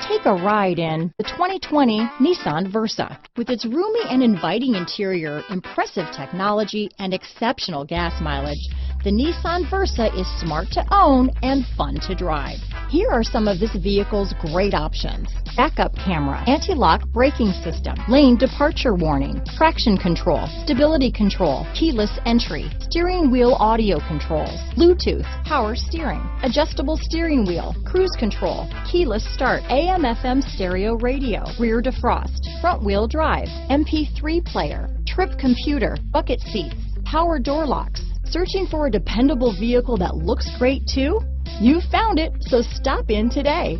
Take a ride in the 2020 Nissan Versa. With its roomy and inviting interior, impressive technology, and exceptional gas mileage, the Nissan Versa is smart to own and fun to drive. Here are some of this vehicle's great options: backup camera, anti-lock braking system, lane departure warning, traction control, stability control, keyless entry, steering wheel audio controls, Bluetooth, power steering, adjustable steering wheel, cruise control, keyless start, AM/FM stereo radio, rear defrost, front wheel drive, MP3 player, trip computer, bucket seats, power door locks. Searching for a dependable vehicle that looks great too? You found it, so stop in today.